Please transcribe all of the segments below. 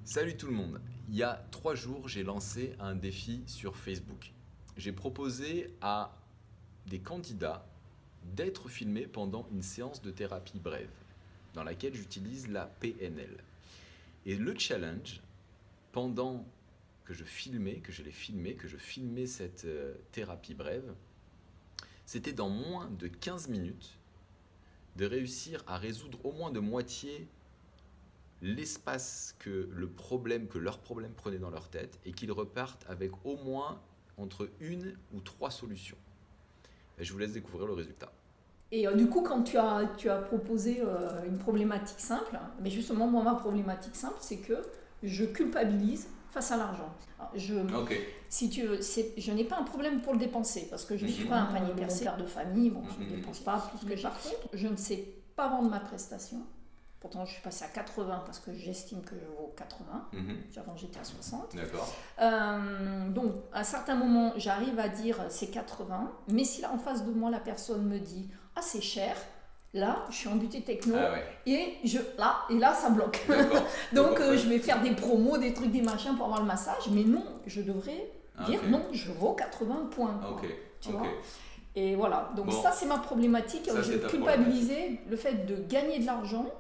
Salut tout le monde. Il y a 3 jours, j'ai lancé un défi sur Facebook. J'ai proposé à des candidats d'être filmés pendant une séance de thérapie brève, dans laquelle j'utilise la PNL. Et le challenge, pendant que je filmais cette thérapie brève, c'était dans moins de 15 minutes de réussir à résoudre au moins de moitié l'espace que leur problème prenait dans leur tête et qu'ils repartent avec au moins entre 1 ou 3 solutions. Et je vous laisse découvrir le résultat. Et du coup, quand tu as proposé une problématique simple, mais justement, moi, ma problématique simple, c'est que je culpabilise face à l'argent. Si tu veux, je n'ai pas un problème pour le dépenser, parce que je ne suis pas un panier percé, père de famille, je ne dépense pas plus que par contre, je ne sais pas vendre ma prestation. Pourtant, je suis passée à 80 parce que j'estime que je vaux 80. Avant, j'étais à 60. D'accord. Donc, à certains moments, j'arrive à dire c'est 80. Mais si là, en face de moi, la personne me dit ah, c'est cher, là, je suis embutée techno. Et là, ça bloque. Donc, je vais faire des promos, des trucs, des machins pour avoir le massage. Mais non, je devrais dire non, je vaux 80 points. Tu vois ? Et voilà. Donc, ça, c'est ma problématique. J'ai culpabilisé le fait de gagner de l'argent.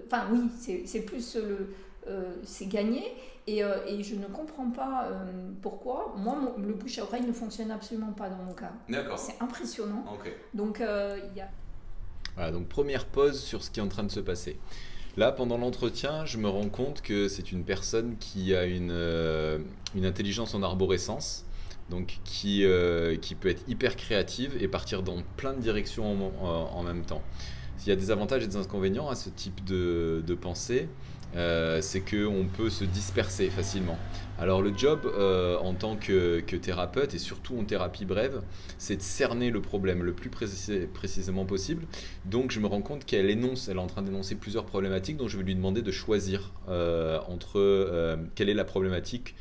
Enfin oui, c'est plus c'est gagné et je ne comprends pas pourquoi. Moi, le bouche à oreille ne fonctionne absolument pas dans mon cas. D'accord. C'est impressionnant. Donc Voilà, donc première pause sur ce qui est en train de se passer. Là, pendant l'entretien, je me rends compte que c'est une personne qui a une intelligence en arborescence, donc qui peut être hyper créative et partir dans plein de directions en même temps. Il y a des avantages et des inconvénients à ce type de pensée, c'est qu'on peut se disperser facilement. Alors le job en tant que thérapeute et surtout en thérapie brève, c'est de cerner le problème le plus précisément possible. Donc je me rends compte qu'elle est en train d'énoncer plusieurs problématiques, donc je vais lui demander de choisir entre quelle est la problématique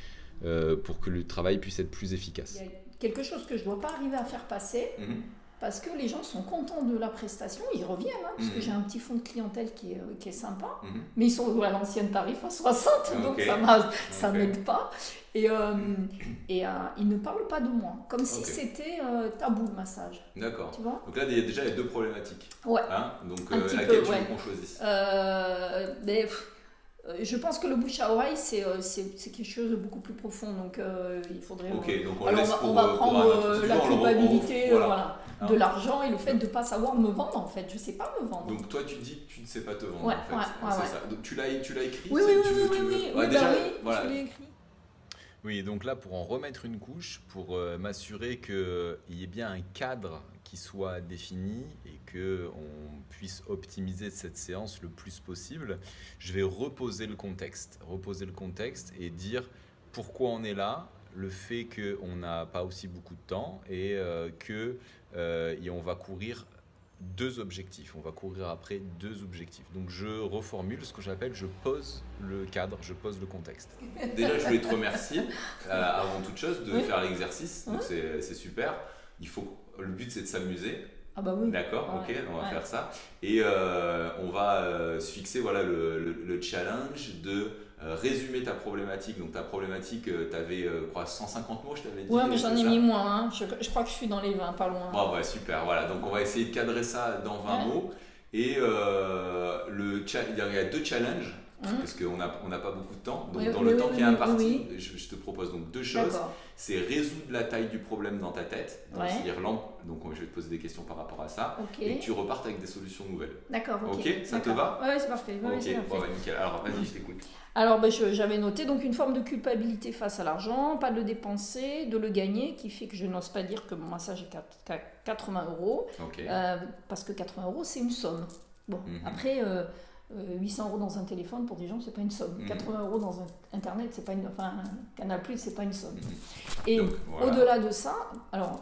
pour que le travail puisse être plus efficace. Il y a quelque chose que je ne dois pas arriver à faire passer. Parce que les gens sont contents de la prestation, ils reviennent, parce que j'ai un petit fonds de clientèle qui est sympa, mais ils sont à l'ancienne tarif à 60, donc ça m'aide pas. Et ils ne parlent pas de moi, comme si c'était tabou le massage. D'accord. Tu vois ? Donc là, il y a déjà les 2 problématiques. Ouais. Donc laquelle tu veux qu'on choisisse je pense que le bouche à oreille, c'est quelque chose de beaucoup plus profond, donc il faudrait... donc on va prendre la culpabilité de l'argent et le fait de ne pas savoir me vendre, en fait. Je ne sais pas me vendre. Donc toi, tu dis que tu ne sais pas te vendre, en fait. C'est ça. Donc tu l'as écrit Oui, je l'ai écrit. Oui, donc là, pour en remettre une couche, pour m'assurer qu'il y ait bien un cadre qui soit défini et qu'on puisse optimiser cette séance le plus possible, je vais reposer le contexte et dire pourquoi on est là, le fait qu'on n'a pas aussi beaucoup de temps et on va courir 2 objectifs. On va courir après 2 objectifs. Donc je reformule ce que j'appelle, je pose le cadre, je pose le contexte. Déjà, je voulais te remercier avant toute chose de faire l'exercice. Donc c'est super. Le but, c'est de s'amuser. Ah bah oui. D'accord, ok, on va faire ça. Et on va se fixer le challenge de résumer ta problématique. Donc ta problématique, tu avais 150 mots, je t'avais dit. Ouais, mais j'en ai mis moins. Je crois que je suis dans les 20, pas loin. Super, voilà. Donc on va essayer de cadrer ça dans 20 mots. Et il y a 2 challenges. Parce qu'on n'a pas beaucoup de temps. Donc dans le temps qui est imparti, je te propose donc 2 choses. D'accord. C'est résoudre la taille du problème dans ta tête. C'est-à-dire donc je vais te poser des questions par rapport à ça. Et que tu repartes avec des solutions nouvelles. D'accord, ok. Ça te va ? Ouais, c'est parfait. Nickel. Alors vas-y, je t'écoute. Alors j'avais noté donc une forme de culpabilité face à l'argent, pas de le dépenser, de le gagner, qui fait que je n'ose pas dire que mon massage est à 80 €. Parce que 80 € c'est une somme. Bon, après 800 € dans un téléphone pour des gens c'est pas une somme. 80 € dans un internet c'est pas une, Canal+ c'est pas une somme. Et donc, au-delà de ça, alors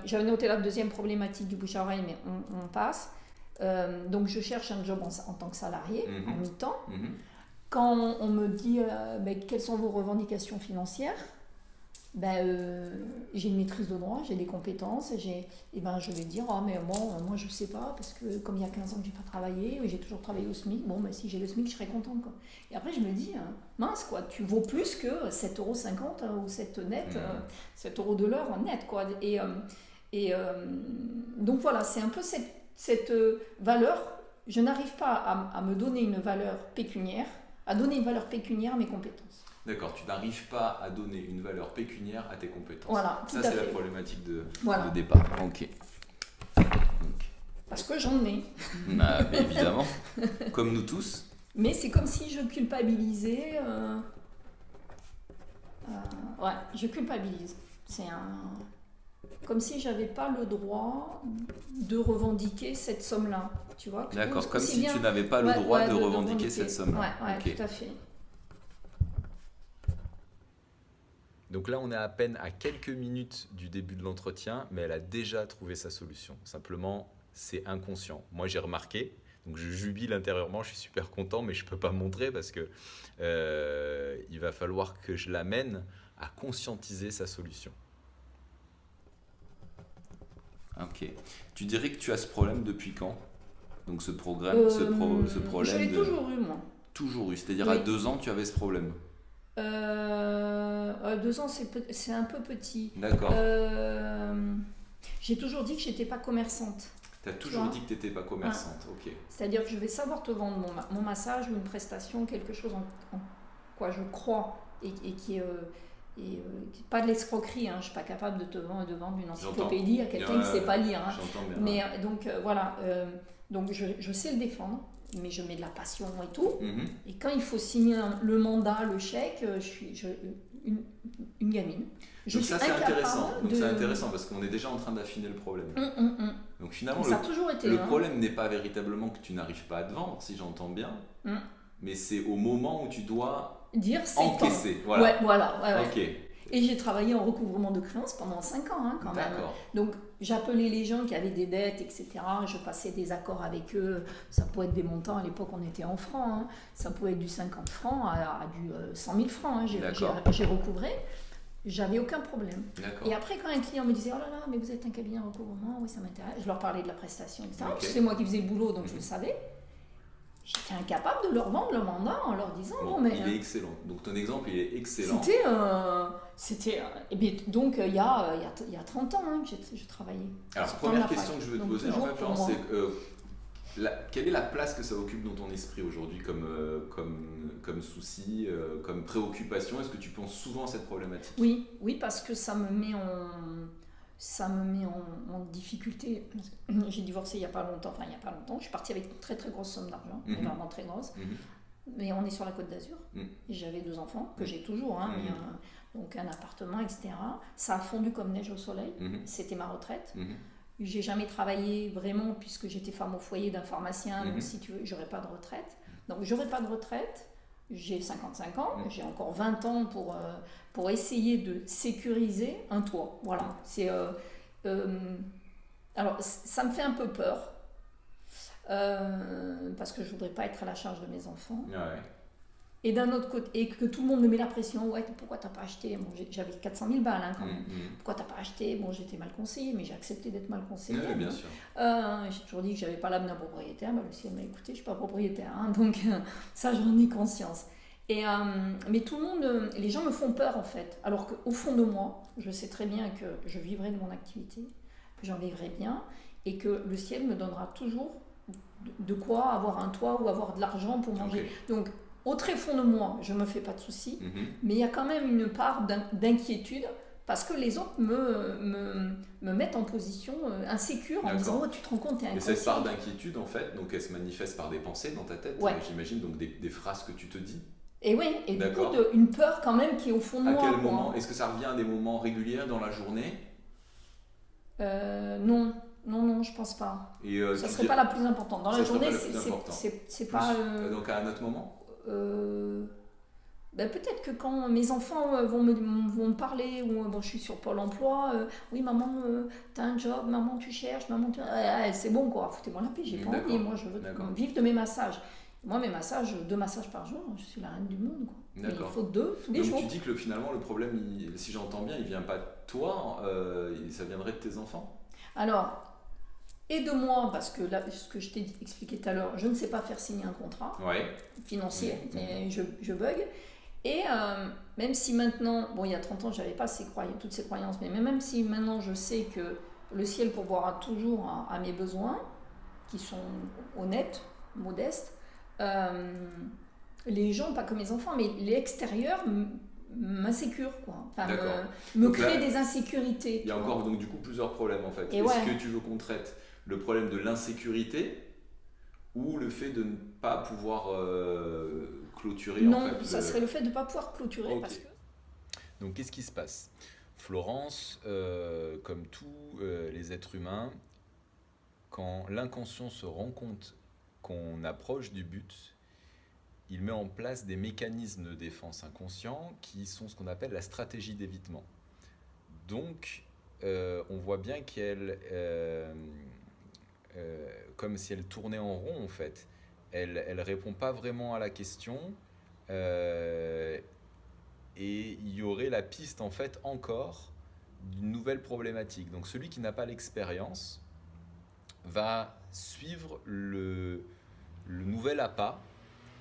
j'avais noté la deuxième problématique du bouche à oreille, mais on passe. Donc je cherche un job en tant que salarié en mi-temps. Quand on me dit quelles sont vos revendications financières, j'ai une maîtrise de droit, j'ai des compétences, je vais dire, mais moi je sais pas, parce que comme il y a 15 ans que j'ai pas travaillé, j'ai toujours travaillé au SMIC, si j'ai le SMIC, je serais contente, quoi. Et après je me dis, mince, quoi, tu vaux plus que 7,50 € ou 7 net, 7 € de l'heure en net, quoi. Donc voilà, c'est un peu cette valeur, je n'arrive pas à me donner une valeur pécuniaire, à donner une valeur pécuniaire à mes compétences. D'accord, tu n'arrives pas à donner une valeur pécuniaire à tes compétences. Voilà, ça c'est la problématique de départ. Ok. Parce que j'en ai. Mais évidemment, comme nous tous. Mais c'est comme si je culpabilisais. Je culpabilise. Comme si j'avais pas le droit de revendiquer cette somme-là. Tu vois. D'accord, comme si tu n'avais pas le droit de revendiquer cette somme-là. Ouais, tout à fait. Donc là, on est à peine à quelques minutes du début de l'entretien, mais elle a déjà trouvé sa solution. Simplement, c'est inconscient. Moi, j'ai remarqué, donc je jubile intérieurement, je suis super content, mais je ne peux pas montrer parce que il va falloir que je l'amène à conscientiser sa solution. Ok. Tu dirais que tu as ce problème depuis quand? Donc ce problème je l'ai toujours eu, moi. Toujours eu, c'est-à-dire à 2 ans, tu avais ce problème? 2 ans, c'est un peu petit. D'accord. J'ai toujours dit que je n'étais pas commerçante. Tu as toujours dit que tu n'étais pas commerçante, ok. C'est-à-dire que je vais savoir te vendre mon massage ou une prestation, quelque chose en quoi je crois et qui est pas de l'escroquerie. Je ne suis pas capable de te vendre une encyclopédie à quelqu'un qui ne sait pas lire. J'entends bien. Mais donc voilà, donc je sais le défendre. Mais je mets de la passion et tout. Et quand il faut signer le mandat, le chèque, je suis une gamine. Donc ça c'est intéressant. C'est intéressant parce qu'on est déjà en train d'affiner le problème. Donc finalement, ça a toujours été, le problème n'est pas véritablement que tu n'arrives pas à te vendre, si j'entends bien, mais c'est au moment où tu dois dire encaisser. Voilà. Ok. Et j'ai travaillé en recouvrement de créances pendant 5 ans, quand même. Donc, j'appelais les gens qui avaient des dettes, etc. Je passais des accords avec eux. Ça pouvait être des montants, à l'époque, on était en francs. Ça pouvait être du 50 francs à du 100 000 francs. J'ai recouvré. J'avais aucun problème. Et après, quand un client me disait « Oh là là, mais vous êtes un cabinet en recouvrement, oui, ça m'intéresse », je leur parlais de la prestation, etc. C'est moi qui faisais le boulot, donc je le savais. J'étais incapable de leur vendre le mandat en leur disant il est excellent. Donc ton exemple, il est excellent. C'était donc il y a 30 ans que je travaillais. Alors, première question que je veux te poser, c'est quelle est la place que ça occupe dans ton esprit aujourd'hui comme souci, comme préoccupation? Est-ce que tu penses souvent à cette problématique? Oui, parce que ça me met en difficulté. J'ai divorcé il n'y a pas longtemps, je suis partie avec une très très grosse somme d'argent, vraiment très grosse, mais on est sur la Côte d'Azur, et j'avais 2 enfants, que j'ai toujours, donc un appartement, etc. Ça a fondu comme neige au soleil, c'était ma retraite. J'ai jamais travaillé vraiment, puisque j'étais femme au foyer d'un pharmacien, donc si tu veux, j'aurais pas de retraite. Donc j'aurais pas de retraite, j'ai 55 ans, j'ai encore 20 ans pour essayer de sécuriser un toit. Voilà. Alors, ça me fait un peu peur, parce que je voudrais pas être à la charge de mes enfants. Et d'un autre côté, et que tout le monde me met la pression, pourquoi t'as pas acheté? J'avais 400 000 balles quand même. Pourquoi t'as pas acheté? J'étais mal conseillée, mais j'ai accepté d'être mal conseillée. Oui, bien sûr. J'ai toujours dit que j'avais pas l'âme d'un propriétaire. Le ciel m'a écouté, je suis pas propriétaire, donc ça j'en ai conscience. Mais tout le monde, les gens me font peur en fait, alors qu'au fond de moi, je sais très bien que je vivrai de mon activité, que j'en vivrai bien, et que le ciel me donnera toujours de quoi avoir un toit ou avoir de l'argent pour manger. Donc, au très fond de moi, je ne me fais pas de soucis, mais il y a quand même une part d'inquiétude parce que les autres me mettent en position insécure en me disant tu te rends compte, t'es inconscient. Et cette part d'inquiétude, en fait, donc elle se manifeste par des pensées dans ta tête, j'imagine, donc des phrases que tu te dis. Et oui, et du coup, une peur quand même qui est au fond de moi. À quel moment? Est-ce que ça revient à des moments réguliers dans la journée? Non, je pense pas. Ça serait pas la plus importante. Dans la journée, c'est pas... Donc à un autre moment? Peut-être que quand mes enfants vont me parler, ou je suis sur Pôle emploi, oui maman, t'as un job, maman tu cherches, maman tu... c'est bon quoi, foutez-moi la paix, j'ai pas envie, moi je veux vivre de mes massages. Moi, mes massages, 2 massages par jour, je suis la reine du monde, quoi. Mais il faut 2 tous les Donc jours. tu dis que finalement le problème, si j'entends bien, il vient pas de toi, ça viendrait de tes enfants? Alors, et de moi, parce que là, ce que je t'ai expliqué tout à l'heure, je ne sais pas faire signer un contrat financier, et je bug. Et même si maintenant, bon, il y a 30 ans, je n'avais pas toutes ces croyances, mais même si maintenant je sais que le ciel pourvoira toujours à mes besoins, qui sont honnêtes, modestes, les gens, pas comme mes enfants, mais l'extérieur m'insécure, quoi. Enfin, me crée des insécurités. Il y a encore donc du coup plusieurs problèmes en fait. Est-ce que tu veux qu'on traite le problème de l'insécurité ou le fait de ne pas pouvoir clôturer? Non, ça serait le fait de ne pas pouvoir clôturer. Okay. Parce que... Donc qu'est-ce qui se passe? Florence, comme tous les êtres humains, quand l'inconscient se rend compte qu'on approche du but, il met en place des mécanismes de défense inconscients qui sont ce qu'on appelle la stratégie d'évitement. Donc, on voit bien qu'elle, comme si elle tournait en rond en fait, elle répond pas vraiment à la question, et il y aurait la piste en fait encore d'une nouvelle problématique. Donc, celui qui n'a pas l'expérience va suivre le nouvel appât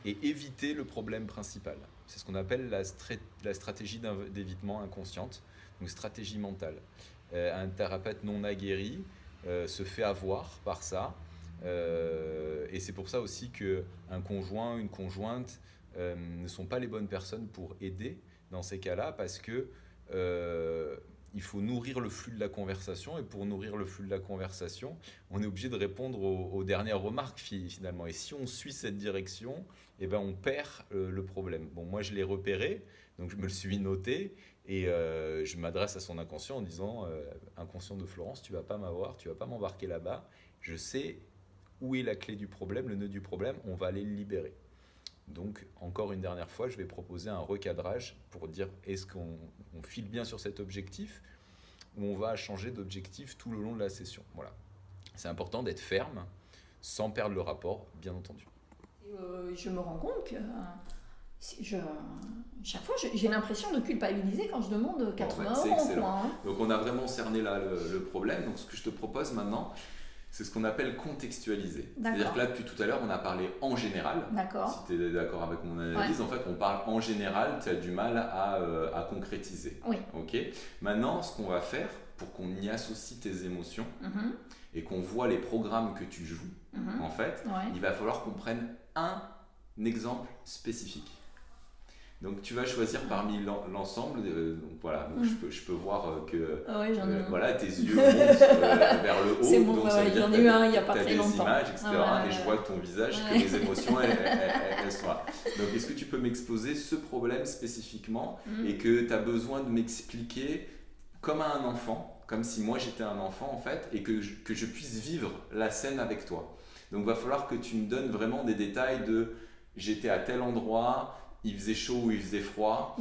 et éviter le problème principal. C'est ce qu'on appelle la stratégie d'évitement inconsciente, donc stratégie mentale. Un thérapeute non aguerri se fait avoir par ça, et c'est pour ça aussi qu'un conjoint, une conjointe ne sont pas les bonnes personnes pour aider dans ces cas-là, parce que il faut nourrir le flux de la conversation, et pour nourrir le flux de la conversation, on est obligé de répondre aux dernières remarques finalement. Et si on suit cette direction, eh ben on perd le problème. Bon, moi je l'ai repéré, donc je me le suis noté, et je m'adresse à son inconscient en disant inconscient de Florence, tu vas pas m'avoir, tu vas pas m'embarquer là-bas. Je sais où est la clé du problème, le nœud du problème, on va aller le libérer. Donc, encore une dernière fois, je vais proposer un recadrage pour dire est-ce qu'on file bien sur cet objectif ou on va changer d'objectif tout le long de la session. Voilà. C'est important d'être ferme sans perdre le rapport, bien entendu. Je me rends compte que chaque fois, j'ai l'impression de culpabiliser quand je demande 80 €. C'est excellent. Donc, on a vraiment cerné là le problème. Donc, ce que je te propose maintenant, c'est ce qu'on appelle contextualiser. C'est-à-dire que là, depuis tout à l'heure, on a parlé en général. D'accord. Si tu es d'accord avec mon analyse, en fait, on parle en général, tu as du mal à concrétiser. Oui. Okay. Maintenant, ce qu'on va faire, pour qu'on y associe tes émotions et qu'on voit les programmes que tu joues, en fait, il va falloir qu'on prenne un exemple spécifique. Donc tu vas choisir parmi l'ensemble, donc voilà, donc je peux voir que voilà, tes yeux montent vers le haut, c'est bon, donc ça veut dire j'en ai eu un il n'y a pas très longtemps. Tu as des images, etc. Et je vois ton visage, que les émotions, elles sont là. Donc est-ce que tu peux m'exposer ce problème spécifiquement et que tu as besoin de m'expliquer comme à un enfant, comme si moi j'étais un enfant en fait, et que je puisse vivre la scène avec toi. Donc il va falloir que tu me donnes vraiment des détails de j'étais à tel endroit, il faisait chaud ou il faisait froid,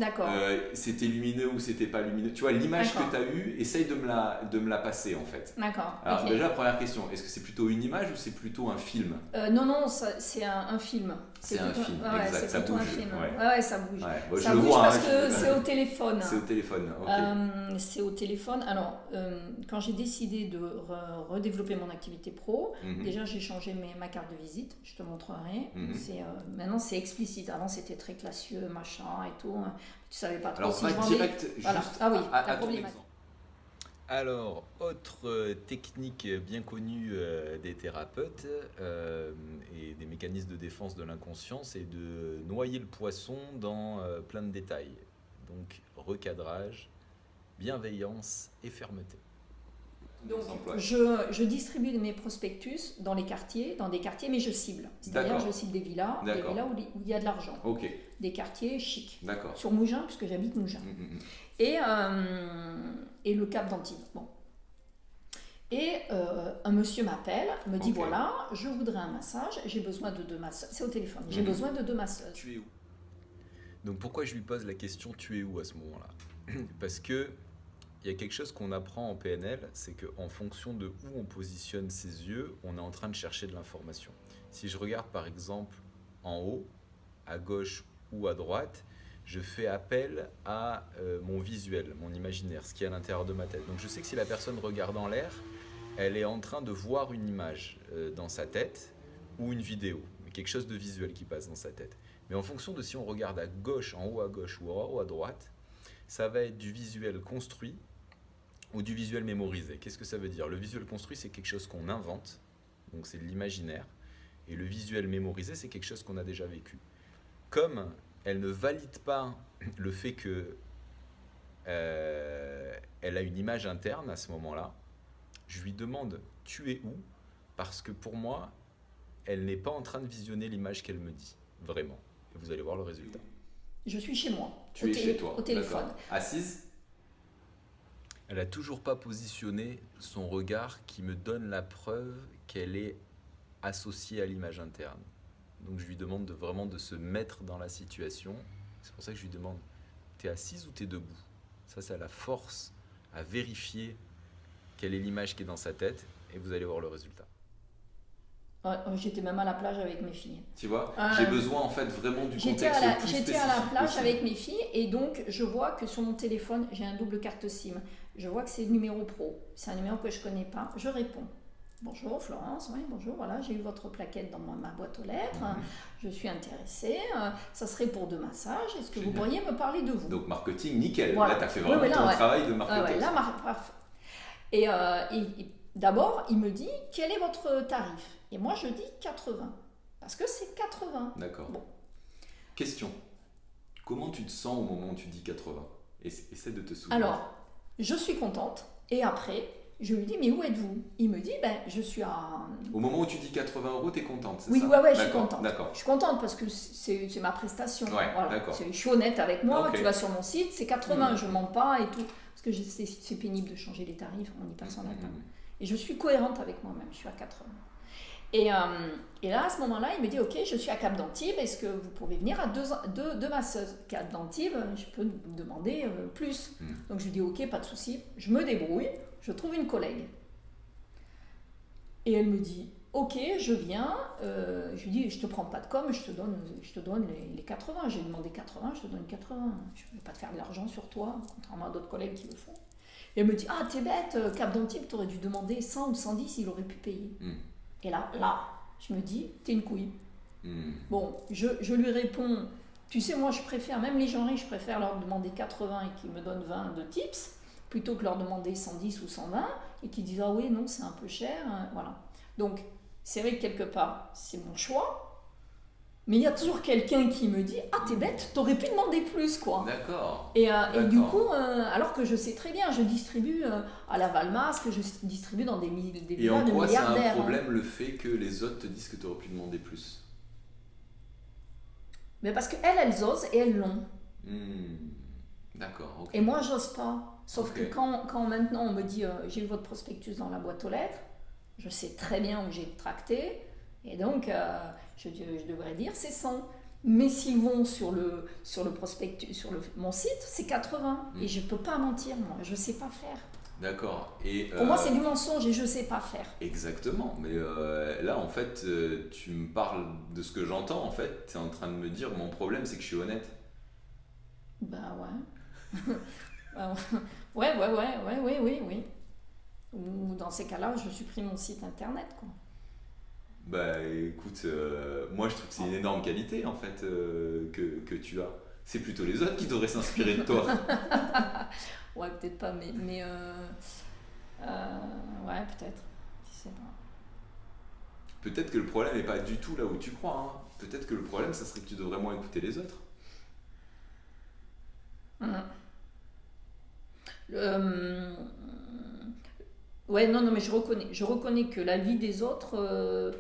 c'était lumineux ou c'était pas lumineux. Tu vois, l'image que tu as eue, essaye de me la passer en fait. D'accord. Alors déjà, première question, est-ce que c'est plutôt une image ou c'est plutôt un film? Non, c'est un film. C'est un film, exact, ça bouge. Ça bouge. Bon, ça bouge parce que c'est au téléphone. C'est au téléphone, ok. C'est au téléphone. Alors, quand j'ai décidé de redévelopper mon activité pro, déjà j'ai changé ma carte de visite, je te montrerai. Maintenant c'est explicite, avant c'était très classieux, machin et tout. Tu savais pas trop. Alors, si je vendais... direct juste à ton exemple. Alors, autre technique bien connue des thérapeutes et des mécanismes de défense de l'inconscient, c'est de noyer le poisson dans plein de détails. Donc, recadrage, bienveillance et fermeté. Donc, je distribue mes prospectus dans des quartiers, mais je cible. C'est-à-dire, je cible des villas où il y a de l'argent. Des quartiers chics. Sur Mougins, puisque j'habite Mougins. Et le Cap d'Antibes. Bon. Et un monsieur m'appelle, me dit voilà, je voudrais un massage, j'ai besoin de 2 masseurs. C'est au téléphone. J'ai besoin de 2 masseuses. Tu es où? Donc pourquoi je lui pose la question tu es où à ce moment-là? Parce que il y a quelque chose qu'on apprend en PNL, c'est qu'en fonction de où on positionne ses yeux, on est en train de chercher de l'information. Si je regarde par exemple en haut, à gauche ou à droite, je fais appel à mon visuel, mon imaginaire, ce qui est à l'intérieur de ma tête. Donc je sais que si la personne regarde en l'air, elle est en train de voir une image dans sa tête ou une vidéo, quelque chose de visuel qui passe dans sa tête. Mais en fonction de si on regarde à gauche, en haut à gauche ou en haut à droite, ça va être du visuel construit ou du visuel mémorisé. Qu'est-ce que ça veut dire? Le visuel construit, c'est quelque chose qu'on invente, donc c'est de l'imaginaire, et le visuel mémorisé, c'est quelque chose qu'on a déjà vécu. Comme elle ne valide pas le fait que elle a une image interne à ce moment-là, je lui demande « tu es où ?» parce que pour moi, elle n'est pas en train de visionner l'image qu'elle me dit, vraiment. Et vous allez voir le résultat. Je suis chez moi. Tu es chez toi, au téléphone. Assise? Elle n'a toujours pas positionné son regard qui me donne la preuve qu'elle est associée à l'image interne. Donc je lui demande vraiment de se mettre dans la situation. C'est pour ça que je lui demande, t'es assise ou t'es debout? Ça, c'est la force à vérifier quelle est l'image qui est dans sa tête et vous allez voir le résultat. J'étais même à la plage avec mes filles. Tu vois, j'ai besoin en fait vraiment du contexte le plus J'étais à la plage possible. avec mes filles et donc je vois que sur mon téléphone, j'ai un double carte SIM. Je vois que c'est le numéro pro. C'est un numéro que je ne connais pas. Je réponds. Bonjour Florence, oui bonjour, voilà, j'ai eu votre plaquette dans ma boîte aux lettres, je suis intéressée, ça serait pour 2 massages, est-ce que vous pourriez me parler de vous? Donc marketing, nickel, voilà. Là tu as fait vraiment ton travail de marketing. Et d'abord, il me dit, quel est votre tarif? Et moi je dis 80, parce que c'est 80. D'accord. Bon. Question, comment tu te sens au moment où tu dis 80? Essaie de te souvenir. Alors, je suis contente, et après... Je lui dis, mais où êtes-vous? Il me dit, je suis à... Au moment où tu dis 80 €, tu es contente, c'est ça? Oui, je suis contente. D'accord. Je suis contente parce que c'est ma prestation. Ouais, voilà. D'accord. Je suis honnête avec moi, Okay. Tu vas sur mon site, c'est 80, je ne mens pas et tout. Parce que c'est pénible de changer les tarifs, on y passe en attente. Et je suis cohérente avec moi-même, je suis à 80. Et là, à ce moment-là, il me dit, ok, je suis à Cap d'Antibes, est-ce que vous pouvez venir à deux masseuses? Cap d'Antibes, je peux demander plus. Donc je lui dis, ok, pas de souci, je me débrouille. Je trouve une collègue. Et elle me dit, ok, je viens. Je lui dis, je te prends pas de com, je te donne les 80. J'ai demandé 80, je te donne 80. Je ne vais pas te faire de l'argent sur toi, contrairement à d'autres collègues qui le font. Et elle me dit, ah, t'es bête, Cap d'Antibes, t'aurais dû demander 100 ou 110, il aurait pu payer. Et là, je me dis, t'es une couille. Bon, je lui réponds, tu sais, moi, je préfère, même les gens riches, je préfère leur demander 80 et qu'ils me donnent 20 de tips, plutôt que leur demander 110 ou 120 et qu'ils disent ah oui non c'est un peu cher, voilà. Donc c'est vrai que quelque part c'est mon choix, mais il y a toujours quelqu'un qui me dit ah t'es bête, t'aurais pu demander plus quoi. D'accord. Et du coup alors que je sais très bien, je distribue à la Valmas, que je distribue dans des villas de milliardaires. Et en quoi c'est un problème le fait que les autres te disent que t'aurais pu demander plus? Mais parce qu'elles osent et elles l'ont. D'accord. Okay. Et moi j'ose pas. Sauf que quand maintenant on me dit j'ai eu votre prospectus dans la boîte aux lettres, je sais très bien où j'ai tracté, et donc je devrais dire c'est 100. Mais s'ils vont sur le prospectus, sur mon site, c'est 80. Et je ne peux pas mentir, moi, je ne sais pas faire. D'accord. Pour moi, c'est du mensonge et je ne sais pas faire. Exactement. Mais là, en fait, tu me parles de ce que j'entends. En fait, tu es en train de me dire mon problème, c'est que je suis honnête. Bah ouais. Oui. Ou dans ces cas-là, je supprime mon site internet, quoi. Bah écoute, moi je trouve que c'est une énorme qualité en fait que tu as. C'est plutôt les autres qui devraient s'inspirer de toi. Ouais, peut-être pas, mais ouais, peut-être. Je sais pas. Peut-être que le problème n'est pas du tout là où tu crois. Hein. Peut-être que le problème, ça serait que tu devrais moins écouter les autres. Ouais, non, mais je reconnais que la vie des autres,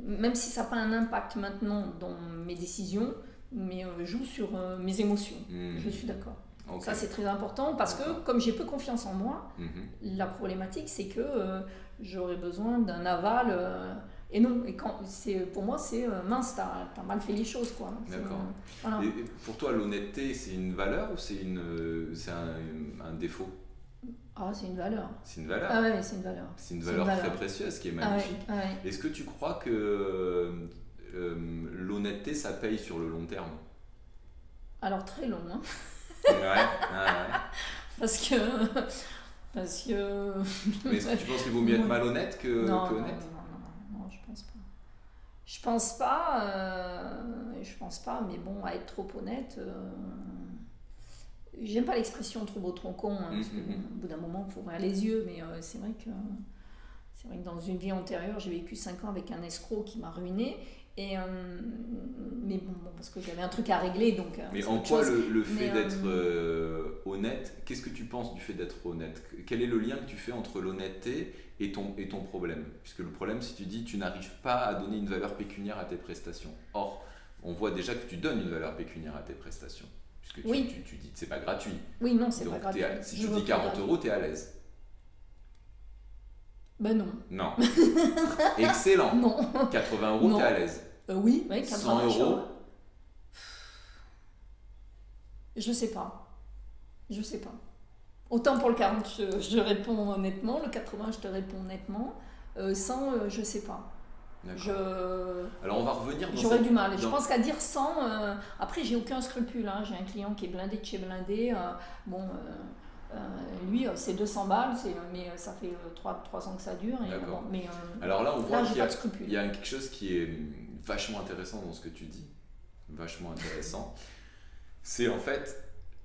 même si ça n'a pas un impact maintenant dans mes décisions, mais joue sur mes émotions. Je suis d'accord. Okay. Ça, c'est très important parce que comme j'ai peu confiance en moi, la problématique, c'est que j'aurais besoin d'un aval. Et non, pour moi, c'est mince, t'as mal fait les choses, quoi. D'accord. Voilà. Et pour toi, l'honnêteté, c'est une valeur ou c'est un défaut? Ah, c'est une valeur. C'est une valeur. Ah ouais, c'est une valeur. C'est une valeur très précieuse qui est magnifique. Ah ouais. Est-ce que tu crois que l'honnêteté, ça paye sur le long terme? Alors très long, hein. Ouais. Parce que... Mais est-ce que tu penses qu'il vaut mieux être malhonnête qu'honnête? Non, je pense pas. Je pense pas, mais bon, à être trop honnête... J'aime pas l'expression trop beau, trop con, hein, parce qu'au bout d'un moment, il faut ouvrir les yeux, mais c'est vrai que dans une vie antérieure, j'ai vécu 5 ans avec un escroc qui m'a ruiné. Mais bon, parce que j'avais un truc à régler, donc... Mais en quoi le fait d'être honnête, qu'est-ce que tu penses du fait d'être honnête? Quel est le lien que tu fais entre l'honnêteté et ton problème? Puisque le problème, si tu dis tu n'arrives pas à donner une valeur pécuniaire à tes prestations. Or, on voit déjà que tu donnes une valeur pécuniaire à tes prestations. Puisque tu dis que c'est pas gratuit. Oui, non, c'est donc, pas gratuit. Si tu dis 40 euros, tu es à l'aise. Ben non. Non. Excellent. Non. 80 euros, tu es à l'aise. Oui, 80 100 euros. Je sais pas. Autant pour le 40, je réponds honnêtement. Le 80, je te réponds honnêtement. 100, je sais pas. Alors on va revenir dans J'aurais du mal. Je pense qu'à dire 100, après j'ai aucun scrupule. Hein. J'ai un client qui est blindé de chez blindé. Lui, c'est 200 balles, mais ça fait 3 ans que ça dure. Alors là, on voit qu'il y a quelque chose qui est vachement intéressant dans ce que tu dis. Vachement intéressant. C'est en fait,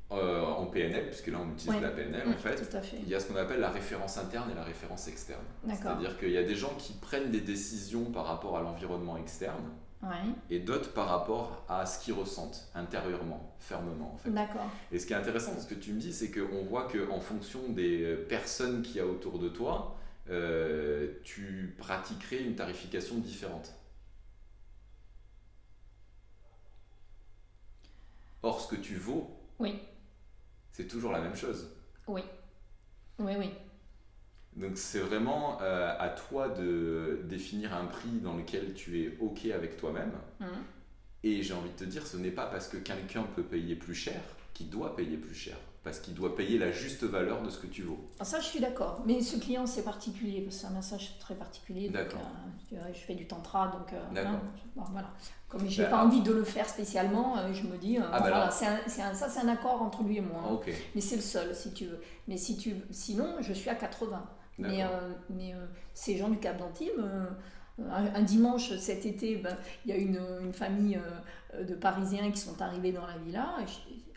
en PNL, puisque là on utilise la PNL, en fait, il y a ce qu'on appelle la référence interne et la référence externe. C'est-à-dire qu'il y a des gens qui prennent des décisions par rapport à l'environnement externe. Et d'autres par rapport à ce qu'ils ressentent intérieurement, fermement en fait. Et ce qui est intéressant dans ce que tu me dis, c'est qu'on voit qu'en fonction des personnes qu'il y a autour de toi, tu pratiquerais une tarification différente. Or, ce que tu vaux, c'est toujours la même chose. Oui. Donc c'est vraiment à toi de définir un prix dans lequel tu es OK avec toi-même. Et j'ai envie de te dire, ce n'est pas parce que quelqu'un peut payer plus cher qu'il doit payer plus cher. Parce qu'il doit payer la juste valeur de ce que tu vaux. Ça, je suis d'accord. Mais ce client, c'est particulier, parce que c'est un massage très particulier. D'accord. Donc, je fais du tantra, donc voilà. Comme je n'ai Ben, pas envie de le faire spécialement, je me dis, voilà, c'est un accord entre lui et moi. Hein. Okay. Mais c'est le seul, si tu veux. Mais sinon, je suis à 80. Mais ces gens du Cap d'Antibes, un dimanche cet été, il y a une famille de Parisiens qui sont arrivés dans la villa.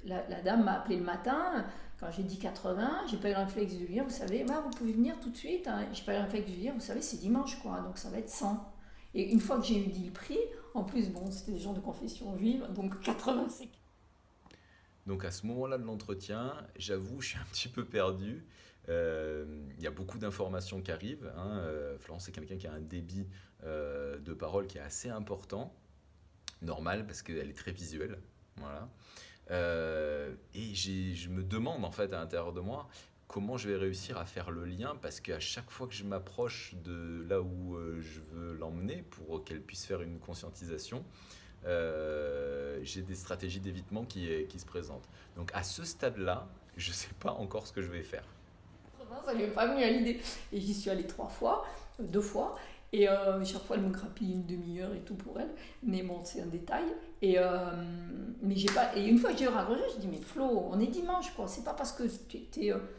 La dame m'a appelé le matin. Quand j'ai dit 80, j'ai pas eu le réflexe de lui dire, vous savez, vous pouvez venir tout de suite. Hein. J'ai pas eu le réflexe de lui dire, vous savez, c'est dimanche, quoi, donc ça va être 100. Et une fois que j'ai dit le prix, en plus, c'était des gens de confession juive, donc 80, c'est... Donc à ce moment-là de l'entretien, j'avoue, je suis un petit peu perdu. Il y a beaucoup d'informations qui arrivent. Florence, c'est quelqu'un qui a un débit de parole qui est assez important, normal, parce qu'elle est très visuelle. Voilà. Et je me demande en fait à l'intérieur de moi comment je vais réussir à faire le lien, parce qu'à chaque fois que je m'approche de là où je veux l'emmener pour qu'elle puisse faire une conscientisation, j'ai des stratégies d'évitement qui se présentent. Donc à ce stade-là, je ne sais pas encore ce que je vais faire. Ça ne lui est pas venu à l'idée. Et j'y suis allée 2 fois. Et chaque fois, elle me grappille une demi-heure et tout pour elle. Mais bon, c'est un détail. Et une fois que j'ai raccroché, je dis, mais Flo, on est dimanche, quoi. C'est pas parce que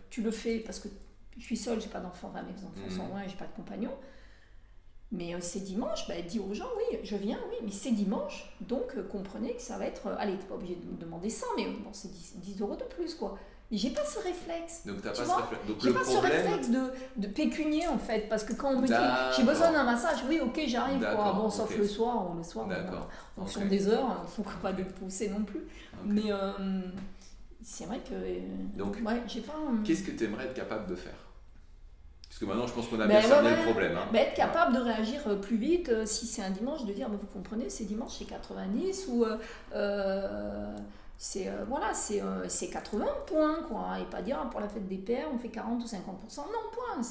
tu le fais, parce que je suis seule, j'ai pas d'enfants, mes enfants sont loin, j'ai pas de compagnon. Mais c'est dimanche, dis aux gens, oui, je viens, oui, mais c'est dimanche. Donc, comprenez que ça va être... allez, t'es pas obligé de me demander 100, mais bon, c'est 10 euros de plus, quoi. Mais j'ai pas ce réflexe. Donc t'as pas ce réflexe. Donc j'ai pas ce réflexe de pécunier en fait, parce que quand on me dit j'ai besoin d'un massage, oui ok j'arrive quoi. Bon sauf le soir, en fonction des heures, il faut pas de pousser non plus. Mais c'est vrai que donc j'ai pas. Qu'est-ce que tu aimerais être capable de faire? Parce que maintenant je pense qu'on a bien cerné le problème. Être capable de réagir plus vite si c'est un dimanche, de dire vous comprenez c'est dimanche c'est 90 ou c'est 80 points quoi, et pas dire pour la fête des pères on fait 40 ou 50%, non point, on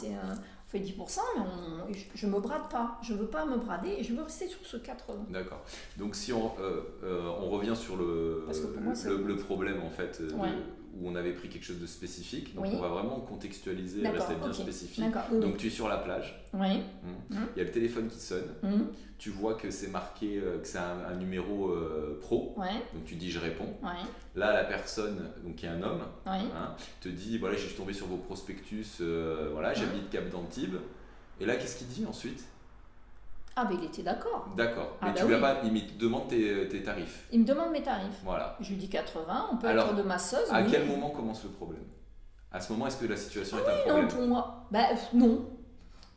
fait 10%, mais je me brade pas, je veux pas me brader et je veux rester sur ce 80. D'accord, donc si on revient sur le problème en fait où on avait pris quelque chose de spécifique. Donc Oui. on va vraiment contextualiser et D'accord, rester bien ok. spécifique. D'accord, oui, Donc oui. tu es sur la plage. Oui. Il y a le téléphone qui sonne. Tu vois que c'est marqué que c'est un numéro pro. Ouais. Donc tu dis je réponds. Ouais. Là la personne, donc qui est un homme, Ouais. te dit voilà, je suis tombé sur vos prospectus, j'habite Cap d'Antibes. Et là qu'est-ce qu'il dit ensuite? Ah ben il était d'accord. D'accord. Mais bah tu oui. l'as pas, il te demande tes tarifs. Il me demande mes tarifs. Voilà. Je lui dis 80, on peut Alors, être de masseuse. À oui. quel moment commence le problème? À ce moment, est-ce que la situation est un Non, problème? pour moi, bah non.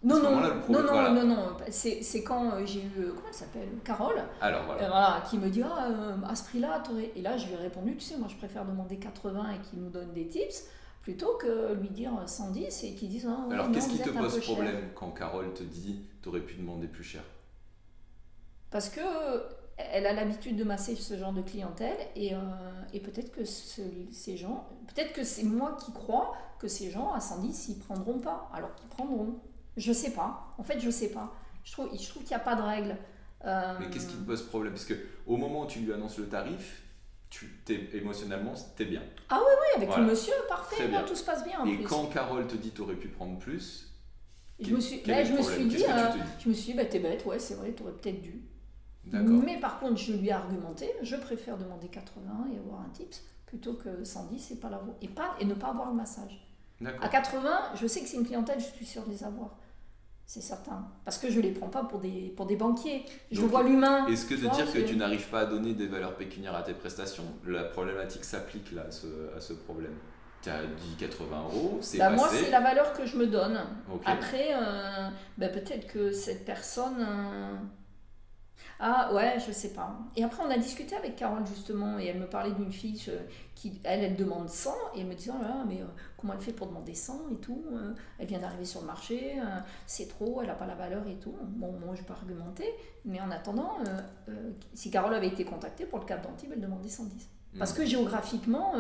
Non, À ce non, moment-là, le problème, non, voilà. non. C'est quand j'ai eu, comment elle s'appelle, Carole, Alors voilà. voilà, qui me dit à ce prix-là, et là je lui ai répondu, tu sais, moi je préfère demander 80 et qu'il nous donne des tips plutôt que lui dire 110 et qu'il dise non. Alors non, qu'est-ce qui vous te êtes un pose peu cher. problème quand Carole te dit t'aurais pu demander plus cher? Parce que elle a l'habitude de masser ce genre de clientèle et peut-être que ces gens, peut-être que c'est moi qui crois que ces gens à 110 ils prendront pas, alors qu'ils prendront. Je sais pas. En fait, je sais pas. Je trouve qu'il n'y a pas de règle. Mais qu'est-ce qui te pose problème? Parce que au moment où tu lui annonces le tarif, émotionnellement, t'es bien. Ah oui, avec Voilà. le monsieur, parfait, Très bien. tout se passe bien en Et plus. quand Carole te dit t'aurais pu prendre plus, je me suis dit, Qu'est-ce que tu te dis? t'es bête, ouais, c'est vrai, t'aurais peut-être dû. D'accord. Mais par contre, je lui ai argumenté, je préfère demander 80 et avoir un tips plutôt que 110 et pas l'avoir et ne pas avoir le massage. D'accord. À 80, je sais que c'est une clientèle, je suis sûre de les avoir. C'est certain. Parce que je ne les prends pas pour des banquiers. Je Donc, vois l'humain. Est-ce que de dire que tu n'arrives pas à donner des valeurs pécuniaires à tes prestations, la problématique s'applique là à ce problème? Tu as dit 80 €, c'est passé. Moi, c'est la valeur que je me donne. Ok. Après, peut-être que cette personne... Ah ouais, je sais pas. Et après, on a discuté avec Carole justement, et elle me parlait d'une fille qui, elle demande 100, et elle me disait, oh là là, mais comment elle fait pour demander 100 et tout, elle vient d'arriver sur le marché, c'est trop, elle n'a pas la valeur et tout. Bon, moi, je peux argumenter, mais en attendant, si Carole avait été contactée pour le Cap d'Antibes, elle demandait 110. Parce que géographiquement,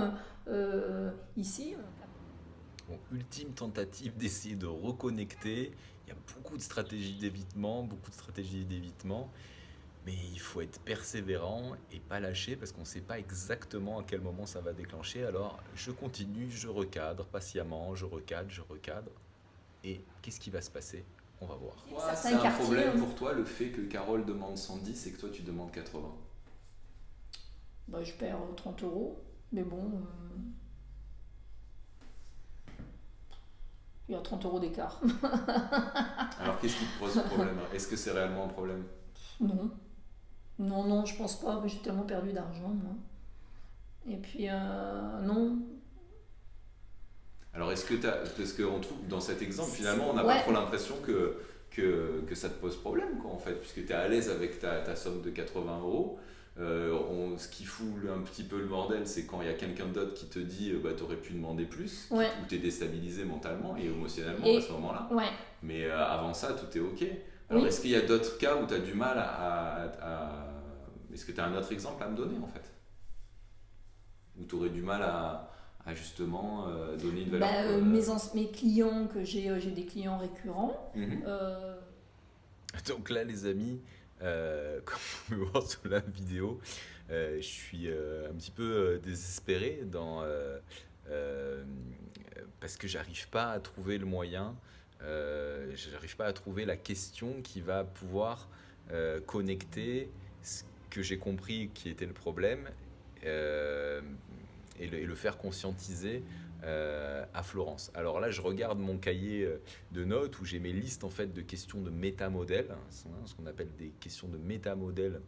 ici... Bon, ultime tentative d'essayer de reconnecter. Il y a beaucoup de stratégies d'évitement, mais il faut être persévérant et pas lâcher parce qu'on ne sait pas exactement à quel moment ça va déclencher. Alors je continue, je recadre patiemment, je recadre. Et qu'est-ce qui va se passer? On va voir. Ouais, c'est un problème pour toi le fait que Carole demande 110 et que toi tu demandes 80? Je perds 30 €, mais bon... Il y a 30 € d'écart. Alors qu'est-ce qui te pose problème? Est-ce que c'est réellement un problème? Non. Non, je pense pas. J'ai tellement perdu d'argent, moi. Et puis, non. Alors est-ce que parce qu'on trouve dans cet exemple, finalement, on n'a ouais. pas trop l'impression que ça te pose problème, quoi, en fait, puisque tu es à l'aise avec ta somme de 80 €. Ce qui fout un petit peu le bordel, c'est quand il y a quelqu'un d'autre qui te dit t'aurais pu demander plus, Ouais. où tu es déstabilisé mentalement et émotionnellement à ce moment-là. Ouais. Mais avant ça, tout est ok. Alors est-ce qu'il y a d'autres cas où tu as du mal à... Est-ce que tu as un autre exemple à me donner en fait? Où tu aurais du mal à justement donner une valeur mes clients, j'ai des clients récurrents. Donc là les amis, comme vous pouvez voir sur la vidéo, je suis un petit peu désespéré parce que j'arrive pas à trouver le moyen, j'arrive pas à trouver la question qui va pouvoir connecter ce que j'ai compris qui était le problème et le faire conscientiser à Florence. Alors là, je regarde mon cahier de notes où j'ai mes listes en fait de questions de métamodèles, ce qu'on appelle des questions de métamodèles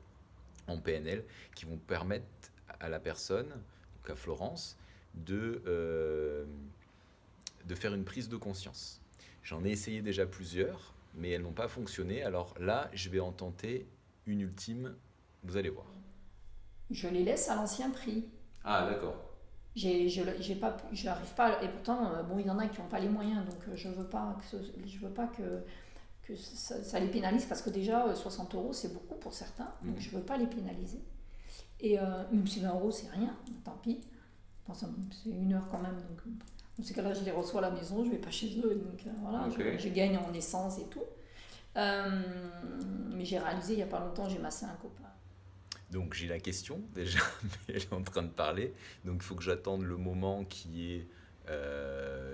en PNL, qui vont permettre à la personne, donc à Florence, de faire une prise de conscience. J'en ai essayé déjà plusieurs, mais elles n'ont pas fonctionné. Alors là, je vais en tenter une ultime. Vous allez voir. Je les laisse à l'ancien prix. Ah d'accord. J'arrive pas, et pourtant il y en a qui n'ont pas les moyens, donc je veux pas que ça les pénalise, parce que déjà 60 € c'est beaucoup pour certains, donc je veux pas les pénaliser. Et même si 20 € c'est rien, tant pis. Enfin, c'est 1 heure quand même, donc dans ces cas-là je les reçois à la maison, je vais pas chez eux, donc voilà, okay. je gagne en essence et tout. Mais j'ai réalisé il y a pas longtemps, j'ai massé un copain. Donc j'ai la question déjà, mais elle est en train de parler. Donc il faut que j'attende le moment qui est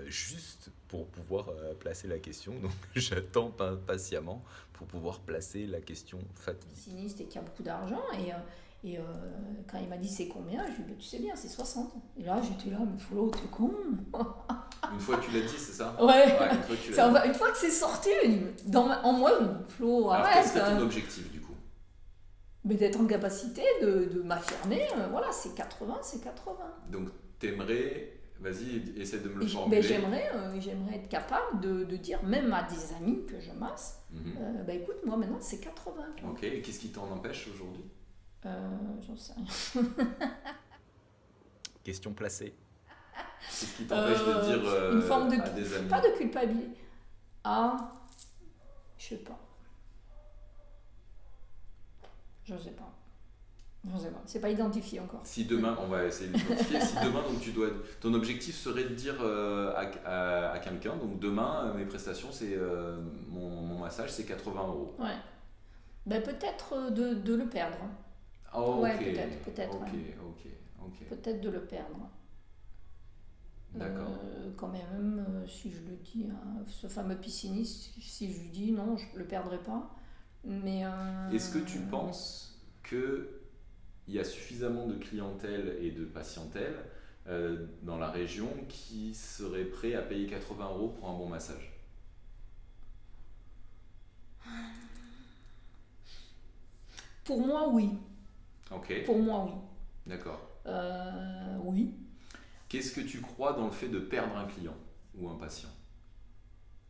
juste pour pouvoir placer la question. Donc j'attends patiemment pour pouvoir placer la question fatidique. Sinistre et qui a beaucoup d'argent. Et quand il m'a dit c'est combien, je lui ai dit, tu sais bien, c'est 60. Et là, j'étais là, mais Flo, t'es con. Une fois que tu l'as dit, c'est ça? Ouais. Une Une fois que c'est sorti, en moi, Flo, alors, arrête. quel serait ton objectif du coup? Mais d'être en capacité de m'affirmer, voilà, c'est 80, c'est 80. Donc t'aimerais, vas-y, essaie de me le formuler. J'aimerais être capable de dire, même à des amis que je masse, écoute, moi maintenant c'est 80. Quoi. Ok, et qu'est-ce qui t'en empêche aujourd'hui? J'en sais rien. Question placée. Qu'est-ce qui t'empêche de dire une forme à des amis? Pas de culpabilité. Je sais pas. Je sais pas. C'est pas identifié encore. Si demain, on va essayer d'identifier. Si demain, donc ton objectif serait de dire à quelqu'un, donc demain, mes prestations, c'est mon massage, c'est 80 €. Ouais. Ben peut-être de le perdre. Oh, ouais, ok. peut-être. Ok. Peut-être de le perdre. D'accord. Quand même, si je le dis à ce fameux pisciniste, si je lui dis non, je le perdrai pas. Mais est-ce que tu penses que il y a suffisamment de clientèle et de patientèle dans la région qui seraient prêts à payer 80 € pour un bon massage? Pour moi, oui. Ok. Pour moi, oui. D'accord. Oui. Qu'est-ce que tu crois dans le fait de perdre un client ou un patient?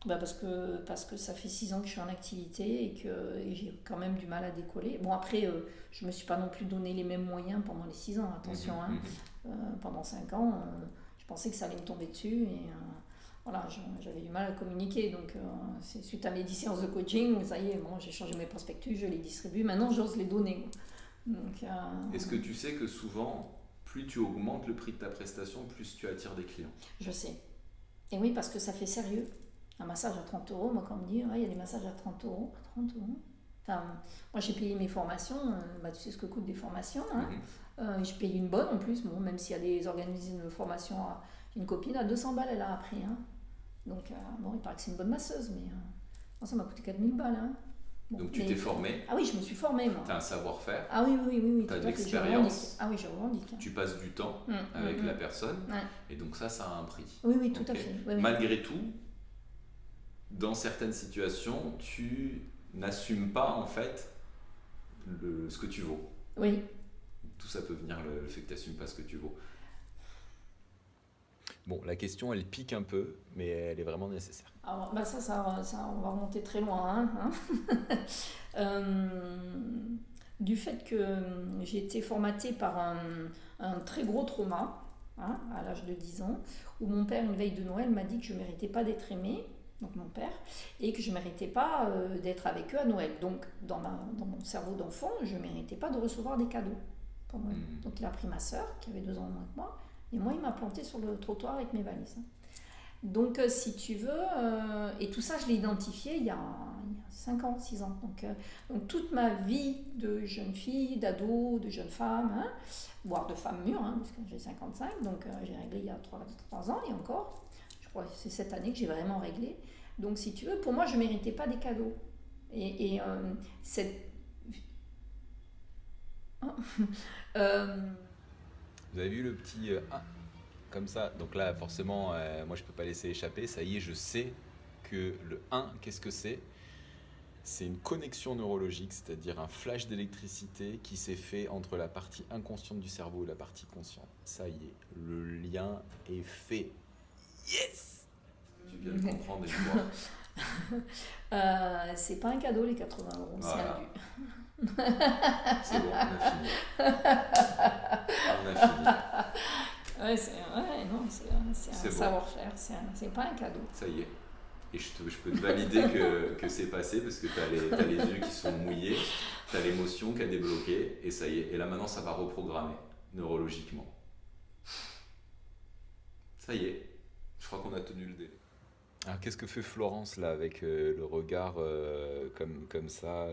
Parce que ça fait 6 ans que je suis en activité et que j'ai quand même du mal à décoller. Bon, après, je ne me suis pas non plus donné les mêmes moyens pendant les 6 ans, attention. Pendant 5 ans, je pensais que ça allait me tomber dessus et voilà, j'avais du mal à communiquer. Donc, c'est suite à mes 10 séances de coaching, ça y est, bon, j'ai changé mes prospectus, je les distribue. Maintenant, j'ose les donner. Donc, est-ce que tu sais que souvent, plus tu augmentes le prix de ta prestation, plus tu attires des clients? Je sais. Et oui, parce que ça fait sérieux. Un massage à 30 €, moi quand on me dit il y a des massages à 30 €, 30 €. Enfin, moi j'ai payé mes formations, tu sais ce que coûtent des formations, hein. J'ai payé une bonne en plus, bon, même s'il y a des organismes de formation, j'ai une copine à 200 balles elle a appris, hein. Donc bon, il paraît que c'est une bonne masseuse, mais moi ça m'a coûté 4000 balles. Hein. Bon, donc tu t'es formée? Ah oui, je me suis formée moi. Tu as un savoir-faire? Ah oui. Tu as de l'expérience? Ah oui, je revendique. Tu passes du temps avec la personne, et donc ça a un prix. Oui, tout à fait. Oui. Malgré tout, dans certaines situations, tu n'assumes pas en fait ce que tu vaux. Oui. Tout ça peut venir le fait que tu n'assumes pas ce que tu vaux. Bon, la question, elle pique un peu, mais elle est vraiment nécessaire. Alors, ça, on va remonter très loin. Hein. Du fait que j'ai été formatée par un très gros trauma, hein, à l'âge de 10 ans, où mon père, une veille de Noël, m'a dit que je ne méritais pas d'être aimée, donc mon père, et que je ne méritais pas d'être avec eux à Noël. Donc, dans mon cerveau d'enfant, je ne méritais pas de recevoir des cadeaux pour Noël. Donc, il a pris ma sœur, qui avait 2 ans de moins que moi, et moi, il m'a planté sur le trottoir avec mes valises. Donc, si tu veux, et tout ça, je l'ai identifié il y a 5 ans, 6 ans. Donc toute ma vie de jeune fille, d'ado, de jeune femme, hein, voire de femme mûre, hein, parce que j'ai 55, donc j'ai réglé il y a 3 ans, et encore, je crois que c'est cette année que j'ai vraiment réglé. Donc, si tu veux, pour moi, je ne méritais pas des cadeaux. Et cette... Vous avez vu le petit 1 comme ça? Donc là, forcément, moi, je ne peux pas laisser échapper. Ça y est, je sais que le 1, qu'est-ce que c'est? C'est une connexion neurologique, c'est-à-dire un flash d'électricité qui s'est fait entre la partie inconsciente du cerveau et la partie consciente. Ça y est, le lien est fait. Yes! Tu viens de comprendre et de voir. C'est pas un cadeau, les 80 €, voilà. C'est un but. C'est bon, on a fini. On a fini. C'est un savoir-faire, c'est pas un cadeau. Ça y est. Et je peux te valider que c'est passé parce que tu as les yeux qui sont mouillés, tu as l'émotion qui a débloqué et ça y est. Et là maintenant ça va reprogrammer neurologiquement. Ça y est, je crois qu'on a tenu le délai. Alors qu'est-ce que fait Florence là avec le regard comme ça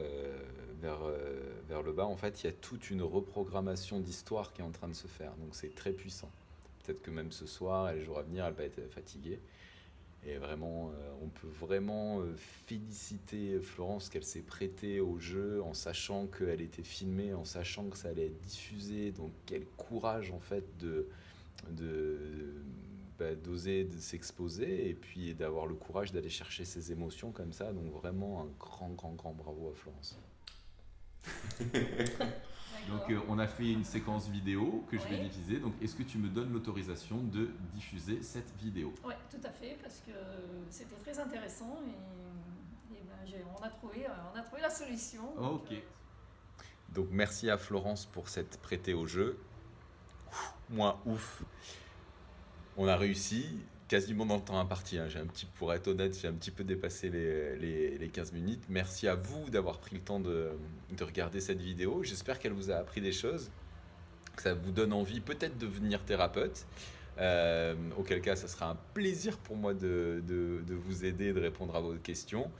vers le bas? En fait, il y a toute une reprogrammation d'histoire qui est en train de se faire. Donc c'est très puissant. Peut-être que même ce soir et les jours à venir, elle va être fatiguée. Et vraiment, on peut vraiment féliciter Florence qu'elle s'est prêtée au jeu en sachant qu'elle était filmée, en sachant que ça allait être diffusé. Donc quel courage en fait de, d'oser de s'exposer et puis d'avoir le courage d'aller chercher ses émotions comme ça. Donc vraiment un grand bravo à Florence. Donc on a fait une séquence vidéo que je vais diffuser. Donc est-ce que tu me donnes l'autorisation de diffuser cette vidéo? Oui, tout à fait, parce que c'était très intéressant et on a trouvé la solution. Ok. Donc merci à Florence pour s'être prêtée au jeu. Moi, ouf. On a réussi quasiment dans le temps imparti. Hein. Pour être honnête, j'ai un petit peu dépassé les 15 minutes. Merci à vous d'avoir pris le temps de regarder cette vidéo. J'espère qu'elle vous a appris des choses, que ça vous donne envie peut-être de devenir thérapeute. Auquel cas, ça sera un plaisir pour moi de vous aider et de répondre à vos questions.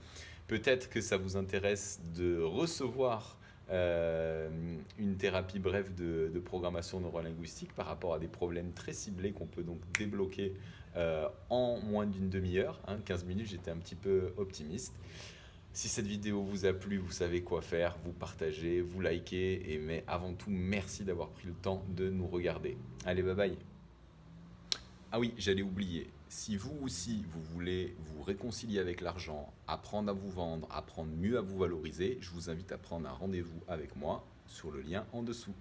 Peut-être que ça vous intéresse de recevoir une thérapie brève de programmation neurolinguistique par rapport à des problèmes très ciblés qu'on peut donc débloquer en moins d'une demi-heure. 15 minutes, j'étais un petit peu optimiste. Si cette vidéo vous a plu, vous savez quoi faire, vous partagez, vous likez, mais avant tout, merci d'avoir pris le temps de nous regarder. Allez, bye bye. Ah oui, j'allais oublier. Si vous aussi, vous voulez vous réconcilier avec l'argent, apprendre à vous vendre, apprendre mieux à vous valoriser, je vous invite à prendre un rendez-vous avec moi sur le lien en dessous.